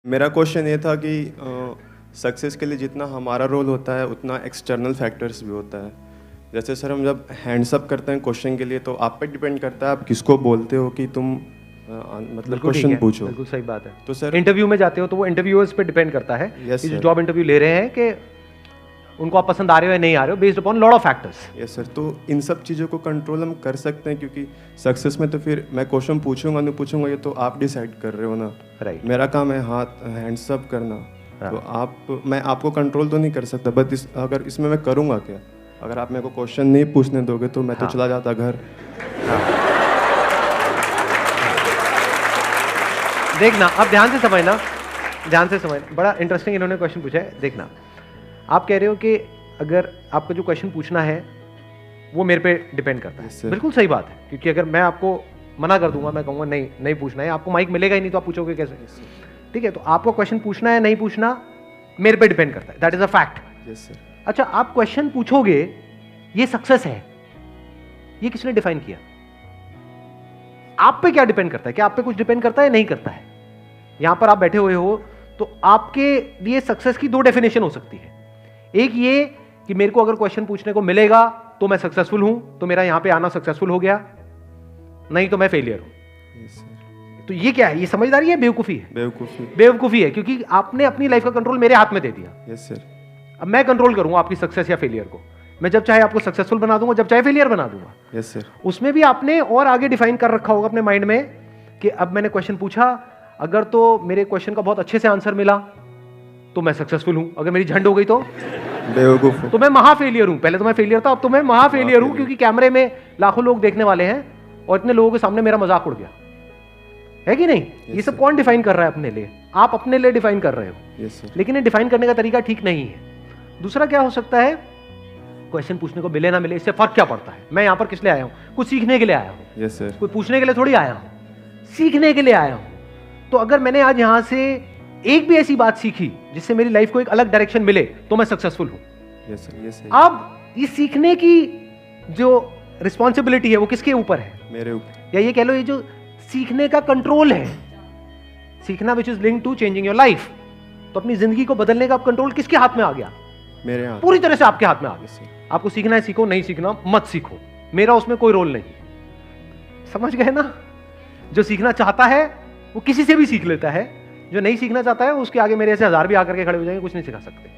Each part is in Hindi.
मेरा क्वेश्चन ये था कि सक्सेस के लिए जितना हमारा रोल होता है उतना एक्सटर्नल फैक्टर्स भी होता है। जैसे सर हम जब हैंड्स अप करते हैं क्वेश्चन के लिए तो आप पे डिपेंड करता है आप किसको बोलते हो कि तुम मतलब क्वेश्चन पूछो। बिल्कुल सही बात है। तो सर इंटरव्यू में जाते हो तो वो इंटरव्यूअर्स पे डिपेंड करता है Yes, कि जो sir. जॉब इंटरव्यू ले रहे हैं कि उनको आप पसंद आ रहे हो या नहीं आ रहे हो, based upon lot of factors. Yes sir, तो इन सब चीज़ों को कंट्रोल हम कर सकते हैं क्योंकि सक्सेस में तो फिर मैं क्वेश्चन पूछूंगा नहीं पूछूंगा ये तो आप डिसाइड कर रहे हो ना। राइट। मेरा काम है हाथ हैंड्स अप करना। तो मैं आपको कंट्रोल तो नहीं कर सकता, बट अगर इसमें मैं करूँगा क्या? अगर आप मेरे को क्वेश्चन नहीं पूछने दोगे तो मैं तो चला जाता घर। देखना, अब ध्यान से समझना, बड़ा इंटरेस्टिंग इन्होंने क्वेश्चन पूछा है। देखना, आप कह रहे हो कि अगर आपको जो क्वेश्चन पूछना है वो मेरे पे डिपेंड करता है। Yes, sir. बिल्कुल सही बात है, क्योंकि अगर मैं आपको मना कर दूंगा, मैं कहूँगा नहीं पूछना है, आपको माइक मिलेगा ही नहीं तो आप पूछोगे कैसे? ठीक है, तो आपको क्वेश्चन पूछना है नहीं पूछना मेरे पे डिपेंड करता है, that is a fact. Yes sir. अच्छा, आप क्वेश्चन पूछोगे, ये सक्सेस है, ये किसने डिफाइन किया? आप पे क्या डिपेंड करता है? क्या आप पे कुछ डिपेंड करता है? नहीं करता है। यहां पर आप बैठे हुए हो तो आपके लिए सक्सेस की दो डेफिनेशन हो सकती है। एक ये कि मेरे को अगर क्वेश्चन पूछने को मिलेगा तो मैं सक्सेसफुल हूं, तो मेरा यहां पे आना सक्सेसफुल हो गया, नहीं तो मैं फेलियर हूं। Yes sir. तो ये क्या है? ये समझदारी है, बेवकूफी है? बेवकूफी है, क्योंकि आपने अपनी लाइफ का कंट्रोल मेरे हाथ में दे दिया। Yes sir. अब मैं कंट्रोल करूंगा आपकी सक्सेस या फेलियर को। मैं जब चाहे आपको सक्सेसफुल बना दूंगा, जब चाहे फेलियर बना दूंगा। Yes sir. उसमें भी आपने और आगे डिफाइन कर रखा होगा अपने माइंड में कि अब मैंने क्वेश्चन पूछा, अगर तो मेरे क्वेश्चन का बहुत अच्छे से आंसर मिला तो मैं सक्सेसफुल हूं, अगर मेरी झंड हो गई तो बेवकूफ तो मैं महा फेलियर हूं। पहले तो मैं फेलियर था, अब तो मैं महा फेलियर हूं, क्योंकि कैमरे में लाखों लोग देखने वाले हैं और इतने लोगों के सामने मेरा मजाक उड़ गया है कि नहीं? ये सब कौन डिफाइन कर रहा है अपने लिए? आप अपने लिए डिफाइन कर रहे हो। Yes sir. लेकिन ये डिफाइन करने का तरीका ठीक नहीं है। दूसरा क्या हो सकता है, क्वेश्चन पूछने को मिले ना मिले इससे फर्क क्या पड़ता है? मैं यहां पर किस लिए आया हूं? कुछ सीखने के लिए आया हूं। Yes sir. कोई पूछने के लिए थोड़ी आया हूं, सीखने के लिए आया हूं। तो अगर मैंने आज यहां से एक भी ऐसी बात सीखी जिससे मेरी लाइफ को एक अलग डायरेक्शन मिले तो मैं सक्सेसफुल हूं। Yes sir. Yes sir. अब ये सीखने की जो रिस्पॉन्सिबिलिटी है वो किसके ऊपर है? मेरे ऊपर। या ये कह लो, ये जो सीखने का कंट्रोल है, सीखना which is linked to changing your life, तो अपनी जिंदगी को बदलने का कंट्रोल किसके हाथ में आ गया? मेरे हाथ। पूरी तरह से आपके हाथ में आ गया। आपको सीखना है सीखो, नहीं सीखना मत सीखो, मेरा उसमें कोई रोल नहीं। समझ गए ना? जो सीखना चाहता है वो किसी से भी सीख लेता है, जो नहीं सीखना चाहता है उसके आगे मेरे ऐसे हजार भी आकर के खड़े हो जाएंगे, कुछ नहीं सिखा सकते।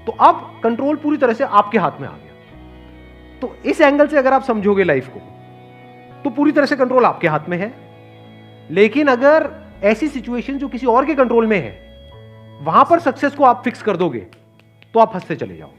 तो अब कंट्रोल पूरी तरह से आपके हाथ में आ गया। तो इस एंगल से अगर आप समझोगे लाइफ को तो पूरी तरह से कंट्रोल आपके हाथ में है। लेकिन अगर ऐसी सिचुएशन जो किसी और के कंट्रोल में है, वहां पर सक्सेस को आप फिक्स कर दोगे तो आप फंसते चले जाओगे।